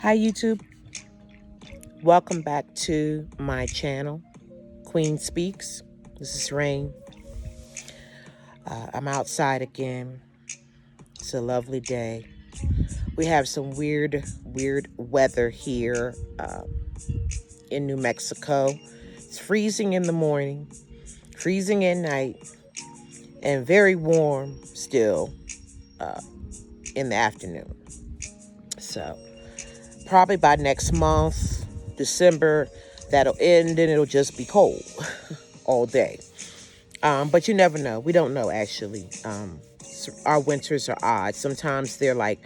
Hi YouTube, welcome back to my channel, Queen Speaks. This is Rain. I'm outside again. It's a lovely day. We have some weird weather here in New Mexico. It's freezing in the morning, freezing at night, and very warm still in the afternoon. So probably by next month, December, that'll end and it'll just be cold all day. But you never know. We don't know, actually. Our winters are odd. Sometimes they're like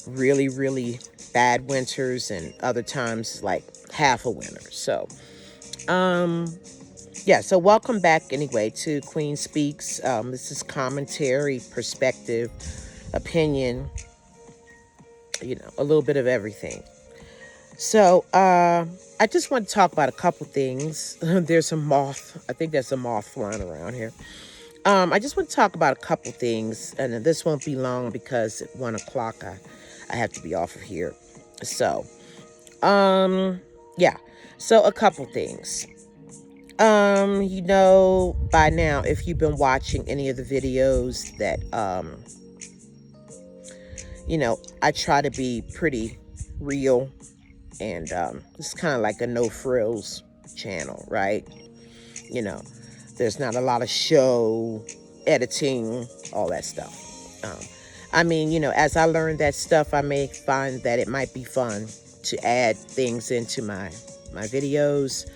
really bad winters, and other times like half a winter. So, yeah. So welcome back anyway to Queen Speaks. This is commentary, perspective, opinion, a little bit of everything. So, I just want to talk about a couple things. There's a moth. I think there's a moth flying around here. I just want to talk about a couple things, and this won't be long because at 1 o'clock I have to be off of here. So, yeah. So a couple things. By now, if you've been watching any of the videos that, I try to be pretty real, and it's kind of like a no frills channel, right? There's not a lot of show, editing, all that stuff. As I learn that stuff, I may find that it might be fun to add things into my videos.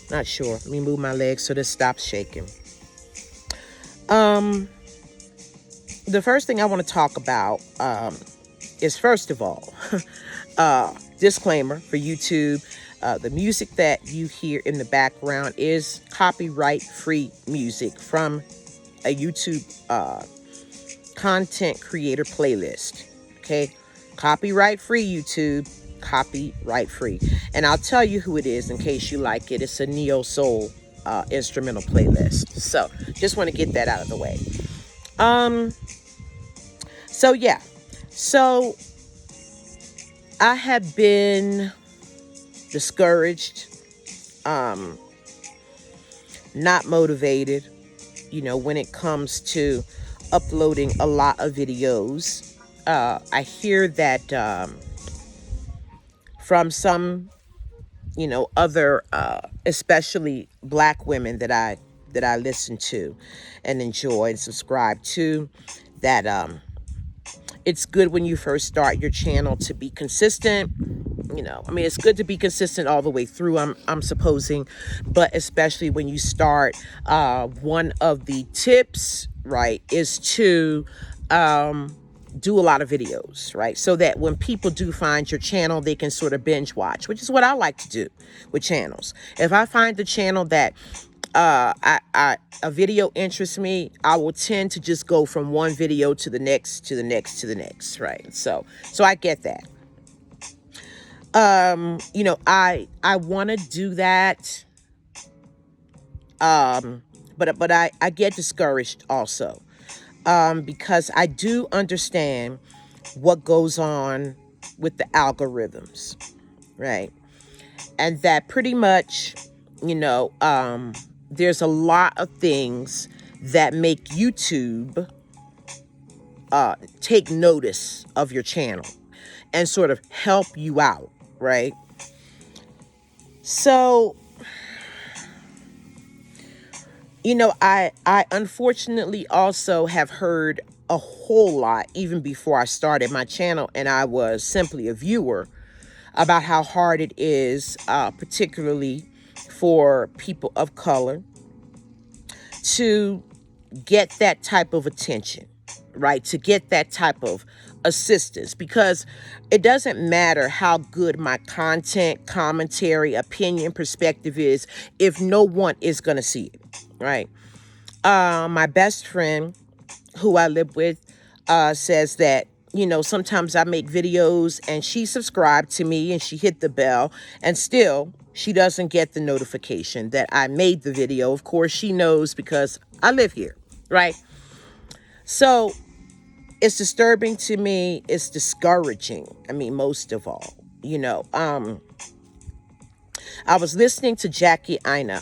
Not sure. Let me move my legs so this stops shaking. The first thing I want to talk about is, first of all, disclaimer for YouTube. The music that you hear in the background is copyright-free music from a YouTube content creator playlist. Okay? Copyright-free YouTube, copyright-free. And I'll tell you who it is in case you like it. It's a neo-soul instrumental playlist. So, just want to get that out of the way. So, yeah. So, I have been discouraged, not motivated, when it comes to uploading a lot of videos. I hear that from some, other, especially Black women that I listen to and enjoy and subscribe to, that it's good when you first start your channel to be consistent. It's good to be consistent all the way through, I'm supposing, but especially when you start, one of the tips, right, is to do a lot of videos, right? So that when people do find your channel, they can sort of binge watch, which is what I like to do with channels. If I find the channel that a video interests me, I will tend to just go from one video to the next, to the next, to the next, right? So I get that. I want to do that. But I get discouraged also, because I do understand what goes on with the algorithms, right? And that pretty much, there's a lot of things that make YouTube take notice of your channel and sort of help you out, right? So, I unfortunately also have heard a whole lot, even before I started my channel and I was simply a viewer, about how hard it is, particularly for people of color, to get that type of attention, right? To get that type of assistance, because it doesn't matter how good my content, commentary, opinion, perspective is if no one is going to see it, right? My best friend, who I live with, says that, sometimes I make videos and she subscribed to me and she hit the bell, and still she doesn't get the notification that I made the video. Of course, she knows because I live here, right? So it's disturbing to me. It's discouraging. I mean, most of all, I was listening to Jackie Ina,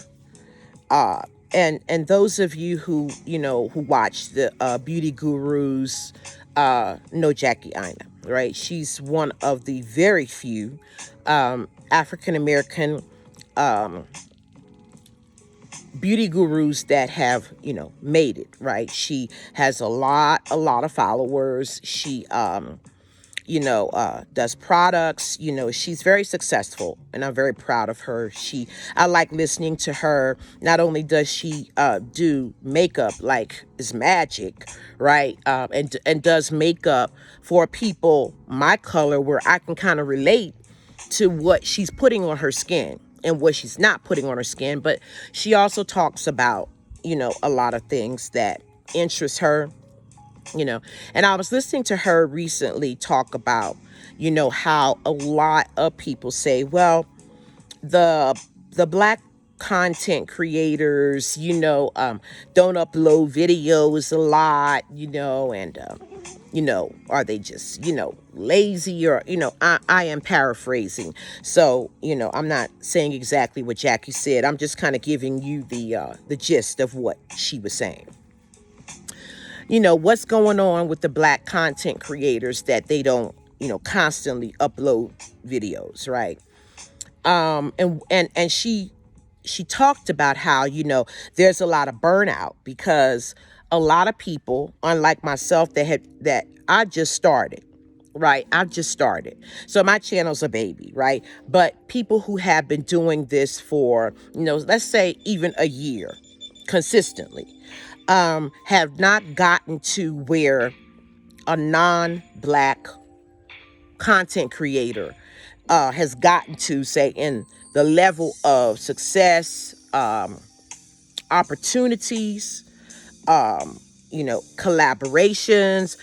uh, and those of you who who watch the beauty gurus know Jackie Ina, right? She's one of the very few African American beauty gurus that have made it, right? She has a lot of followers. She does products. She's very successful, and I'm very proud of her. I like listening to her. Not only does she do makeup like it's magic, right? And does makeup for people my color, where I can kind of relate to what she's putting on her skin and what she's not putting on her skin. But she also talks about, a lot of things that interest her, and I was listening to her recently talk about, how a lot of people say, well, the black content creators, don't upload videos a lot, and are they just, lazy, or, I am paraphrasing. So, I'm not saying exactly what Jackie said. I'm just kind of giving you the gist of what she was saying. What's going on with the black content creators that they don't, constantly upload videos, right? And she talked about how, there's a lot of burnout because a lot of people, unlike myself, that I just started, right? I've just started. So my channel's a baby, right? But people who have been doing this for, let's say even a year consistently, have not gotten to where a non-black content creator has gotten to, say, in the level of success, opportunities, collaborations,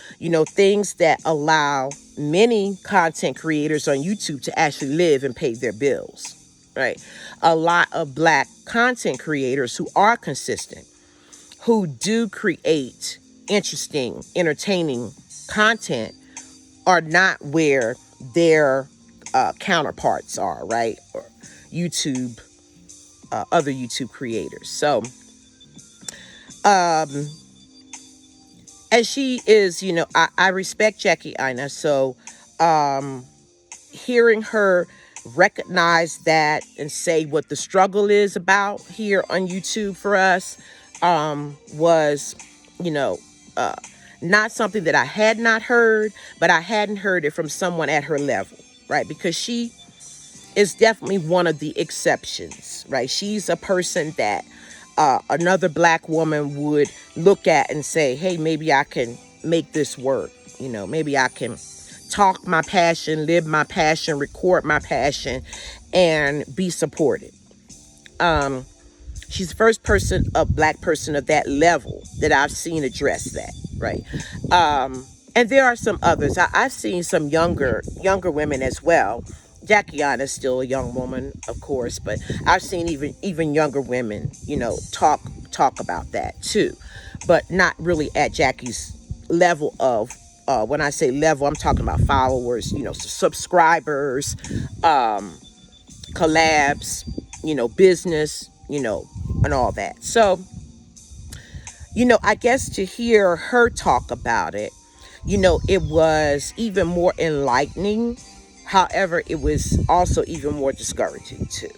things that allow many content creators on YouTube to actually live and pay their bills, right? A lot of black content creators who are consistent, who do create interesting, entertaining content, are not where their counterparts are, right? Or YouTube, other YouTube creators. So, and she is, I respect Jackie Ina. So, hearing her recognize that and say what the struggle is about here on YouTube for us, was, not something that I had not heard, but I hadn't heard it from someone at her level, right? Because she is definitely one of the exceptions, right? She's a person that another black woman would look at and say, hey, maybe I can make this work. Maybe I can talk my passion, live my passion, record my passion, and be supported. She's the first person, a black person of that level that I've seen address that, right? And there are some others. I've seen some younger women as well. Jackie Ina is still a young woman, of course, but I've seen even younger women, talk about that too, but not really at Jackie's level of. When I say level, I'm talking about followers, subscribers, collabs, business, and all that. So, I guess to hear her talk about it, it was even more enlightening. However, it was also even more discouraging too.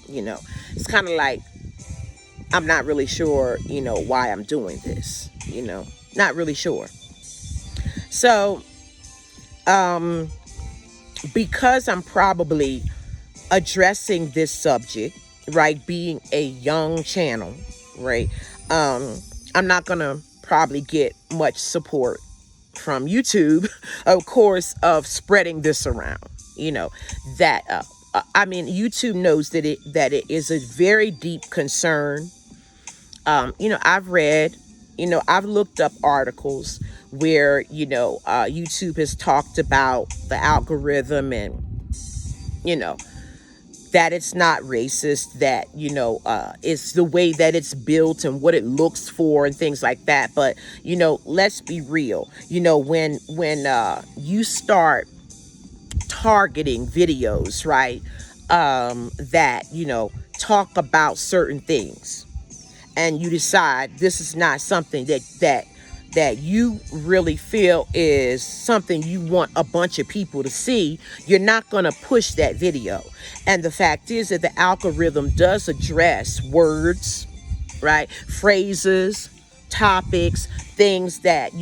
It's kind of like, I'm not really sure, why I'm doing this, not really sure. So, because I'm probably addressing this subject, right, being a young channel, right, I'm not gonna probably get much support from YouTube, of course, of spreading this around. That I mean, YouTube knows that it is a very deep concern. I've read, I've looked up articles where YouTube has talked about the algorithm and that it's not racist, that, it's the way that it's built and what it looks for and things like that. But, let's be real. When you start targeting videos, right, that, talk about certain things, and you decide this is not something that you really feel is something you want a bunch of people to see, you're not going to push that video. And the fact is that the algorithm does address words, right? Phrases, topics, things that,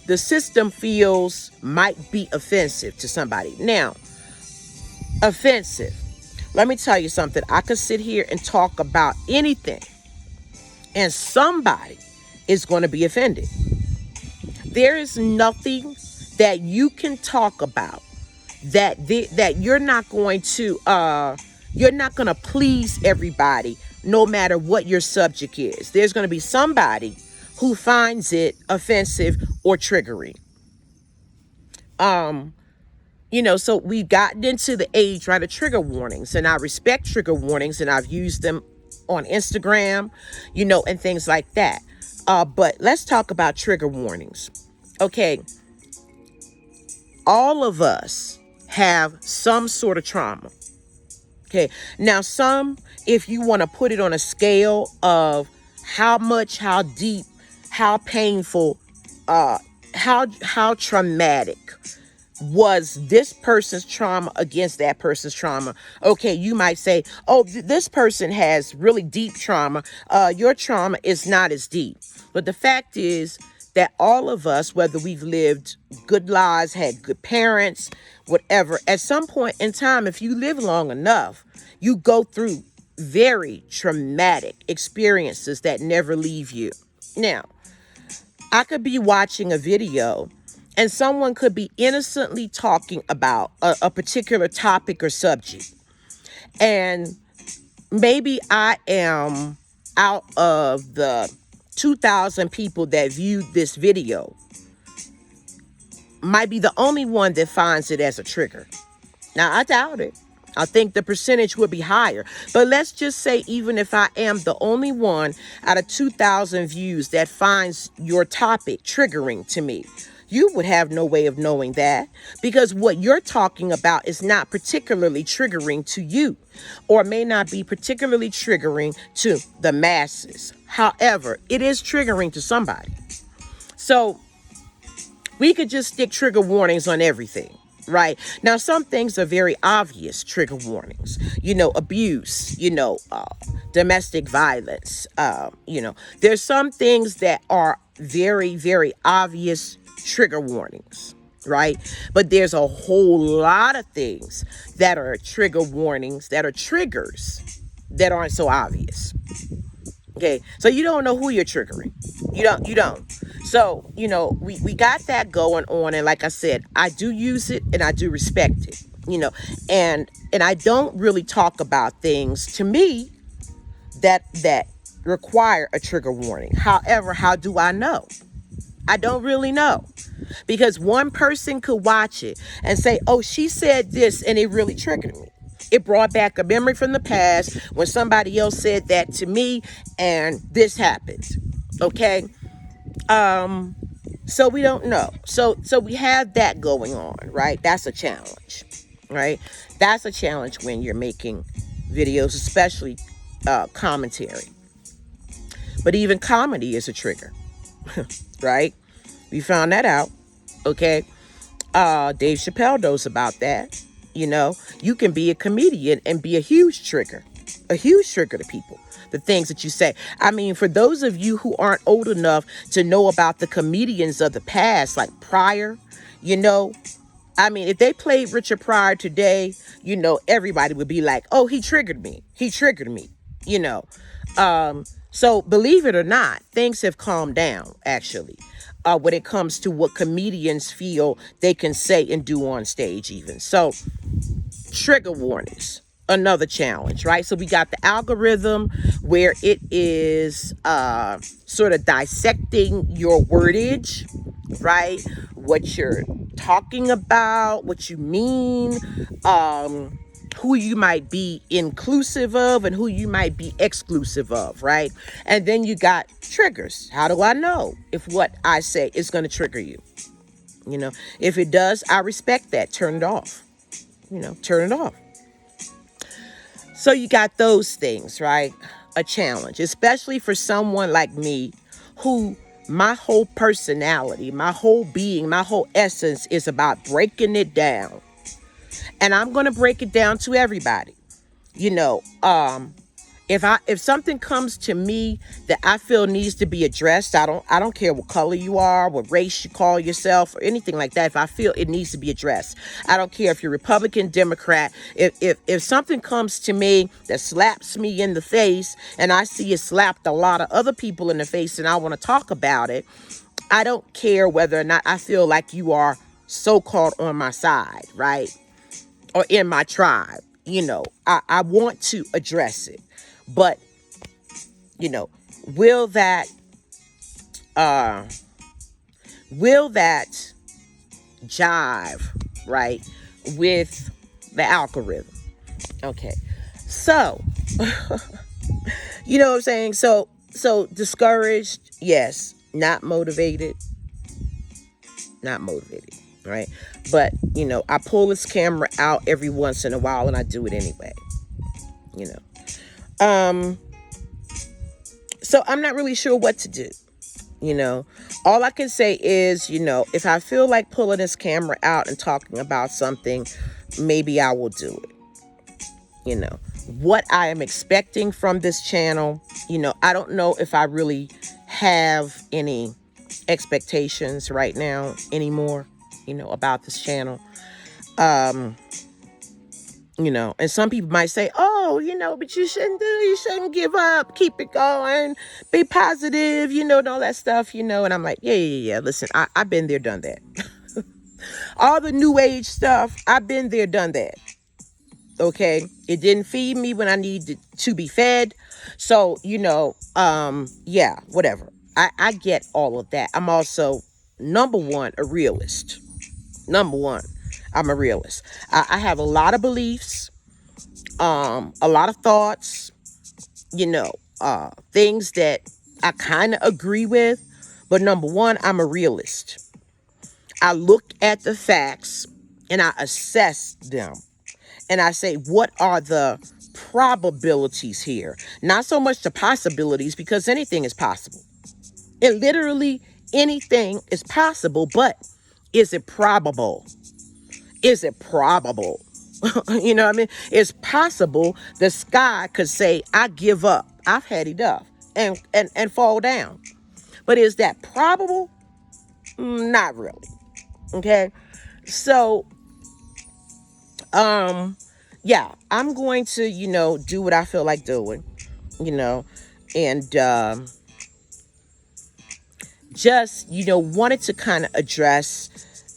the system feels might be offensive to somebody. Now, offensive. Let me tell you something. I could sit here and talk about anything, and somebody is going to be offended. There is nothing that you can talk about that you're not going to please everybody, no matter what your subject is. There's going to be somebody who finds it offensive or triggering. So we've gotten into the age, right, of trigger warnings, and I respect trigger warnings, and I've used them on Instagram, and things like that. But let's talk about trigger warnings. Okay. All of us have some sort of trauma. Okay. Now, if you want to put it on a scale of how much, how deep, how painful, how traumatic was this person's trauma against that person's trauma. Okay, you might say, oh, this person has really deep trauma. Your trauma is not as deep. But the fact is that all of us, whether we've lived good lives, had good parents, whatever, at some point in time, if you live long enough, you go through very traumatic experiences that never leave you. Now, I could be watching a video and someone could be innocently talking about a particular topic or subject. And maybe I am out of the 2,000 people that viewed this video, might be the only one that finds it as a trigger. Now, I doubt it. I think the percentage would be higher. But let's just say, even if I am the only one out of 2,000 views that finds your topic triggering to me, you would have no way of knowing that, because what you're talking about is not particularly triggering to you, or may not be particularly triggering to the masses. However, it is triggering to somebody. So we could just stick trigger warnings on everything. Right. Now, some things are very obvious trigger warnings, abuse, domestic violence. There's some things that are very, very obvious trigger warnings. Right. But there's a whole lot of things that are trigger warnings, that are triggers that aren't so obvious. Okay. So you don't know who you're triggering. You don't. So, we got that going on. And like I said, I do use it and I do respect it, and I don't really talk about things, to me, that require a trigger warning. However, how do I know? I don't really know, because one person could watch it and say, oh, she said this and it really triggered me. It brought back a memory from the past when somebody else said that to me and this happened. Okay. So we don't know. So we have that going on, right? That's a challenge, right? That's a challenge when you're making videos, especially commentary. But even comedy is a trigger, right? We found that out. Okay. Dave Chappelle knows about that. You can be a comedian and be a huge trigger to people. The things that you say. I mean, for those of you who aren't old enough to know about the comedians of the past, like Pryor, I mean, if they played Richard Pryor today, everybody would be like, oh, he triggered me. So believe it or not, things have calmed down, actually, when it comes to what comedians feel they can say and do on stage even. So trigger warnings. Another challenge, right? So we got the algorithm where it is sort of dissecting your wordage, right? What you're talking about, what you mean, who you might be inclusive of and who you might be exclusive of, right? And then you got triggers. How do I know if what I say is going to trigger you? You know, if it does, I respect that. Turn it off. You know, turn it off. So you got those things, right? A challenge, especially for someone like me who my whole personality, my whole being, my whole essence is about breaking it down. And I'm going to break it down to everybody. You know, if something comes to me that I feel needs to be addressed, I don't care what color you are, what race you call yourself, or anything like that. If I feel it needs to be addressed, I don't care if you're Republican, Democrat. If something comes to me that slaps me in the face, and I see it slapped a lot of other people in the face, and I want to talk about it, I don't care whether or not I feel like you are so-called on my side, right? Or in my tribe. You know, I want to address it. But, you know, will that jive, right, with the algorithm? Okay. So, you know what I'm saying? So discouraged, yes. Not motivated, right? But, you know, I pull this camera out every once in a while and I do it anyway, you know. So I'm not really sure what to do, you know. All I can say is, you know, if I feel like pulling this camera out and talking about something, maybe I will do it, you know. What I am expecting from this channel, you know, I don't know if I really have any expectations right now anymore, you know, about this channel. You know, and some people might say, oh, you know, but you shouldn't give up, keep it going, be positive, you know, and all that stuff, you know. And I'm like, yeah. Listen, I've been there, done that. All the new age stuff, I've been there, done that. Okay. It didn't feed me when I needed to be fed. So, you know, yeah, whatever. I get all of that. I'm also, number one, a realist. Number one, I'm a realist. I have a lot of beliefs, a lot of thoughts, you know, things that I kind of agree with. But number one, I'm a realist. I look at the facts and I assess them. And I say, what are the probabilities here? Not so much the possibilities, because anything is possible. It literally, anything is possible, but is it probable? Is it probable? You know what I mean? It's possible the sky could say, I give up. I've had enough, and fall down. But is that probable? Not really. Okay. So, yeah, I'm going to, you know, do what I feel like doing, you know, and, just, you know, wanted to kind of address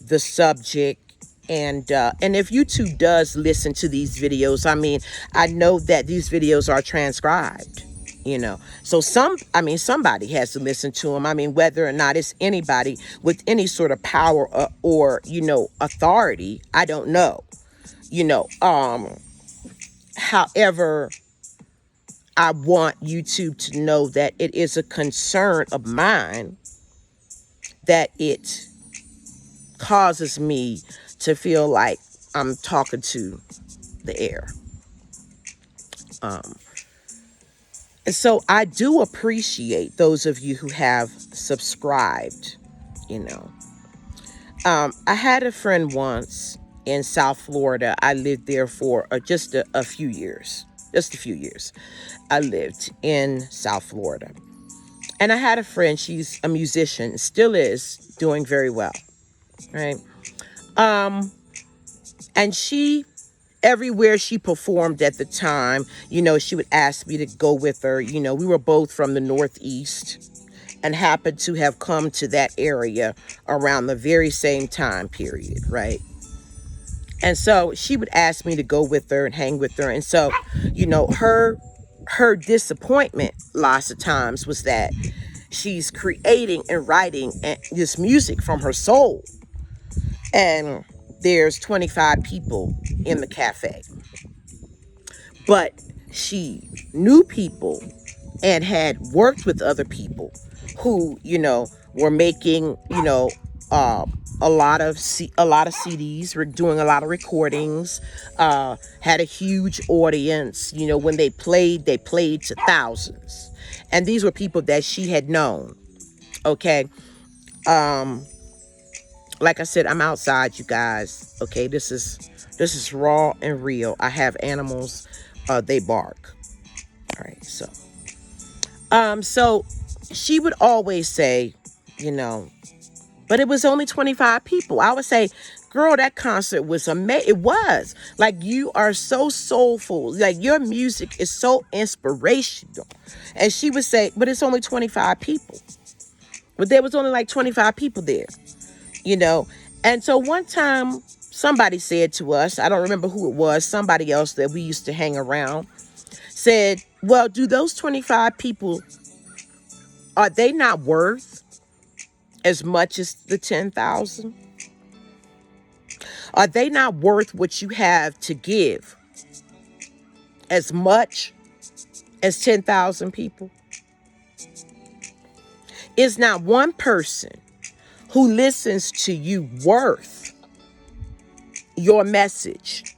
the subject. And if YouTube does listen to these videos, I mean, I know that these videos are transcribed, you know. So somebody has to listen to them. I mean, whether or not it's anybody with any sort of power or, you know, authority, I don't know, you know. However, I want YouTube to know that it is a concern of mine that it causes me to feel like I'm talking to the air. And so I do appreciate those of you who have subscribed, you know. I had a friend once in South Florida. I lived there for just a few years. Just a few years. I lived in South Florida. And I had a friend, she's a musician, still is, doing very well, right? And she, everywhere she performed at the time, you know, she would ask me to go with her. You know, we were both from the Northeast and happened to have come to that area around the very same time period, right? And so she would ask me to go with her and hang with her. And so, you know, her disappointment lots of times was that she's creating and writing this music from her soul. And there's 25 people in the cafe. But she knew people and had worked with other people who, were making, uh, a lot of CDs, were doing a lot of recordings, had a huge audience. When they played to thousands. And these were people that she had known. Okay. Like I said, I'm outside, you guys. Okay, this is raw and real. I have animals, they bark. All right, so she would always say, you know, but it was only 25 people. I would say, girl, that concert was amazing. It was. Like, you are so soulful. Like, your music is so inspirational. And she would say, but it's only 25 people. But there was only like 25 people there, you know. And so one time somebody said to us, I don't remember who it was, somebody else that we used to hang around, said, well, do those 25 people, are they not worth as much as the 10,000? Are they not worth what you have to give as much as 10,000 people? Is not one person who listens to you worth your message?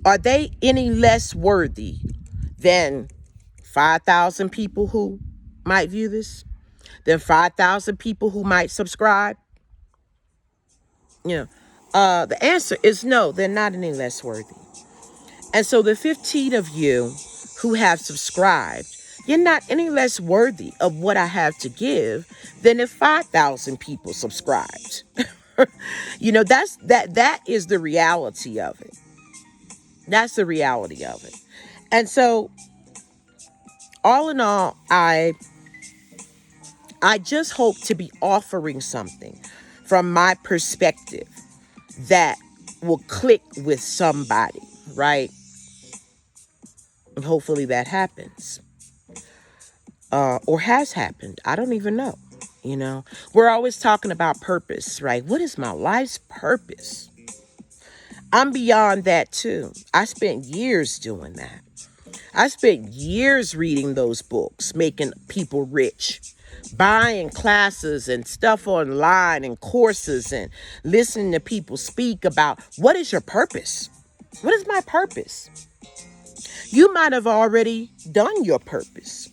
Are they any less worthy than 5,000 people who might view this? Than 5,000 people who might subscribe? The answer is no, they're not any less worthy. And so the 15 of you who have subscribed, you're not any less worthy of what I have to give than if 5,000 people subscribed. That is the reality of it. That's the reality of it. And so, all in all, I just hope to be offering something from my perspective that will click with somebody, right? And hopefully that happens. Or has happened. I don't even know. We're always talking about purpose, right? What is my life's purpose? I'm beyond that too. I spent years doing that. I spent years reading those books, making people rich, buying classes and stuff online and courses, and listening to people speak about what is your purpose? What is my purpose? You might have already done your purpose.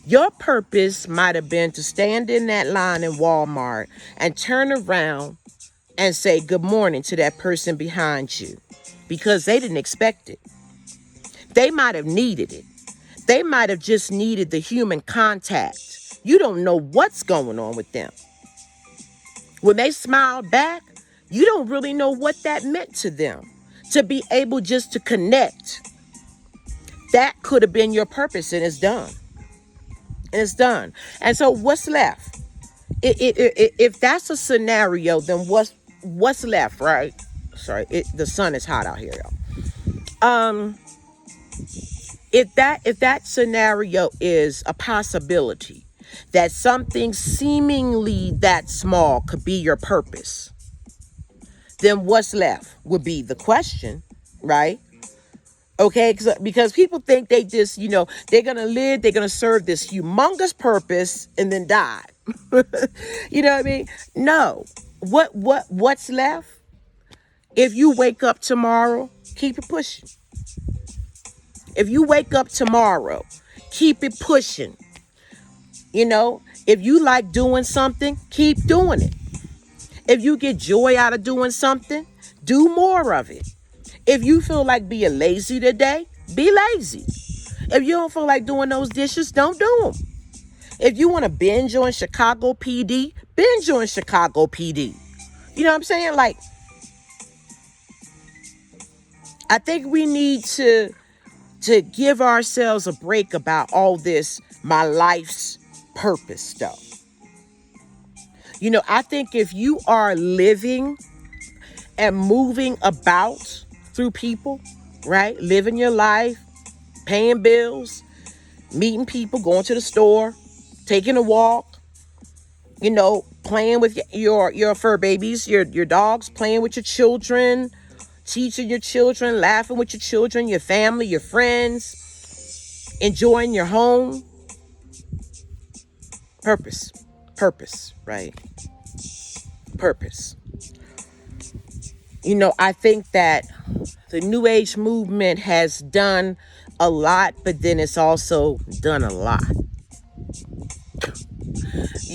Your purpose might have been to stand in that line in Walmart and turn around and say good morning to that person behind you because they didn't expect it. They might have needed it. They might have just needed the human contact. You don't know what's going on with them. When they smiled back, you don't really know what that meant to them. To be able just to connect. That could have been your purpose, and it's done. And it's done. And so what's left? If that's a scenario, then what's left, right? Sorry, the sun is hot out here, y'all. If that scenario is a possibility, that something seemingly that small could be your purpose, then what's left would be the question, right? Okay, because people think they just, they're going to live, they're going to serve this humongous purpose and then die. You know what I mean? No. What's left? If you wake up tomorrow, keep it pushing. If you wake up tomorrow, keep it pushing. If you like doing something, keep doing it. If you get joy out of doing something, do more of it. If you feel like being lazy today, be lazy. If you don't feel like doing those dishes, don't do them. If you want to binge on Chicago PD, binge on Chicago PD. You know what I'm saying? Like, I think we need to give ourselves a break about all this my life's purpose stuff. I think if you are living and moving about through people, right? Living your life, paying bills, meeting people, going to the store, taking a walk, playing with your fur babies, your dogs, playing with your children, teaching your children, laughing with your children, your family, your friends, enjoying your home. Purpose, right? Purpose. I think that the New Age movement has done a lot, but then it's also done a lot.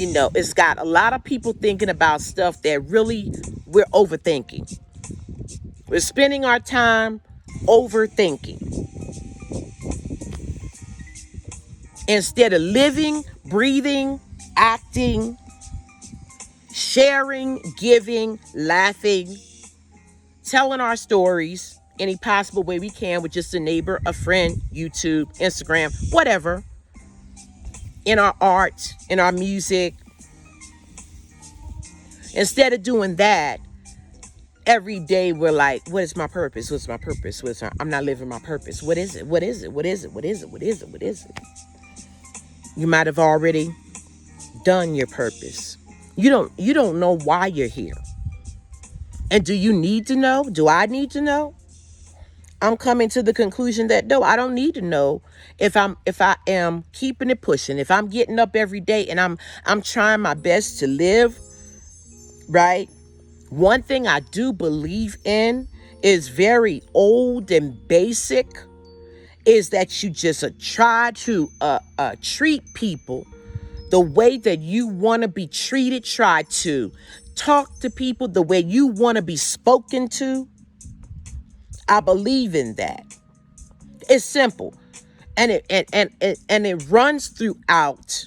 It's got a lot of people thinking about stuff that really we're overthinking. We're spending our time overthinking instead of living, breathing, acting, sharing, giving, laughing, telling our stories any possible way we can with just a neighbor, a friend, YouTube, Instagram, whatever, in our art, in our music. Instead of doing that, every day we're like, what is my purpose? What's my purpose? I'm not living my purpose. What is it? What is it? What is it? What is it? What is it? What is it? You might have already done your purpose. You don't know why you're here. And do you need to know? Do I need to know? I'm coming to the conclusion that no, I don't need to know if I am keeping it pushing, if I'm getting up every day and I'm trying my best to live, right? One thing I do believe in is very old and basic, is that you just try to treat people the way that you want to be treated. Try to talk to people the way you want to be spoken to. I believe in that. It's simple. And it runs throughout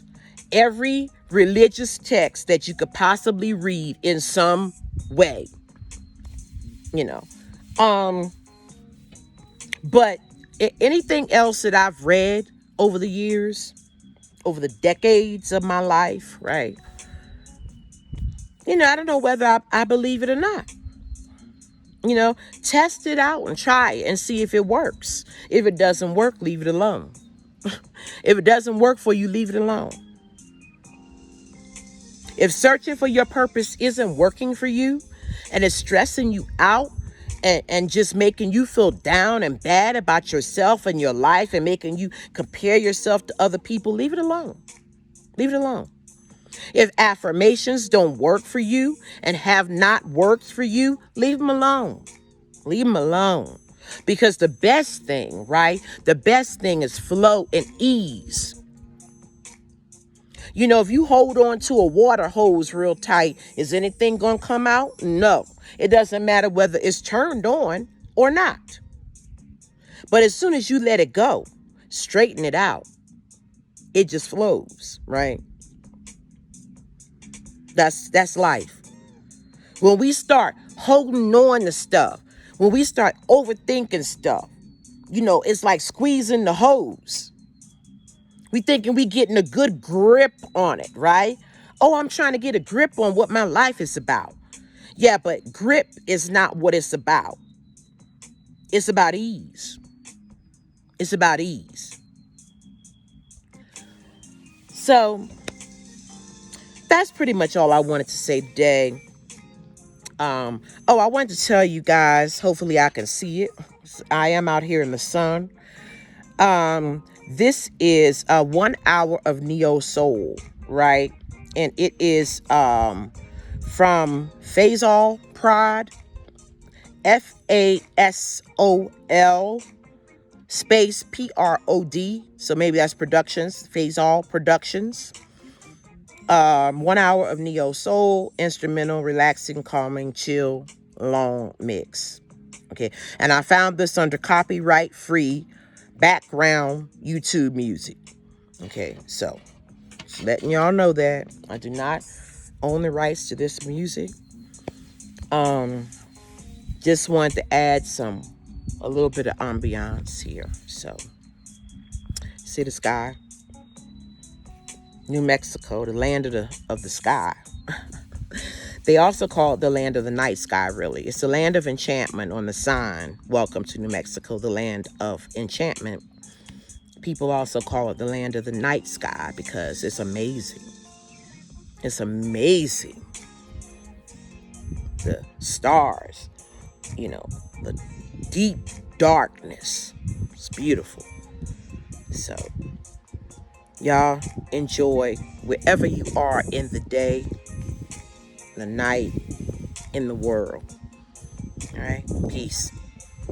every religious text that you could possibly read in some way. But anything else that I've read over the years, over the decades of my life, right? I don't know whether I believe it or not. Test it out and try it and see if it works. If it doesn't work, leave it alone. If it doesn't work for you, leave it alone. If searching for your purpose isn't working for you and it's stressing you out and just making you feel down and bad about yourself and your life and making you compare yourself to other people, leave it alone. Leave it alone. If affirmations don't work for you and have not worked for you, leave them alone. Leave them alone. Because the best thing, right? The best thing is flow and ease. If you hold on to a water hose real tight, is anything going to come out? No. It doesn't matter whether it's turned on or not. But as soon as you let it go, straighten it out, it just flows, right? That's life. When we start holding on to stuff, when we start overthinking stuff, it's like squeezing the hose. We thinking we getting a good grip on it, right? Oh, I'm trying to get a grip on what my life is about. Yeah, but grip is not what it's about. It's about ease. It's about ease. So that's pretty much all I wanted to say today. I wanted to tell you guys, hopefully I can see it. I am out here in the sun. This is 1 hour of neo soul, right? And it is from Faisal Prod, FASOL space PROD. So maybe that's Productions, Faisal Productions. 1 hour of neo soul, instrumental, relaxing, calming, chill, long mix. Okay, and I found this under copyright free background YouTube music. Okay, so just letting y'all know that I do not own the rights to this music. Just wanted to add a little bit of ambiance here. So see the sky, New Mexico, the land of the sky. They also call it the land of the night sky, really. It's the land of enchantment on the sign. Welcome to New Mexico, the land of enchantment. People also call it the land of the night sky because it's amazing. It's amazing. The stars, you know, the deep darkness. It's beautiful. So, y'all enjoy wherever you are in the day, the night, in the world. All right? Peace.